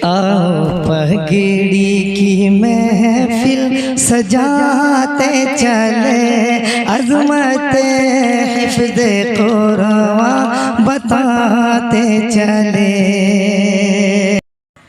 आओ पगड़ी की महफिल सजाते चले, अज़मत हिफ्ज़ कुरान बताते चले।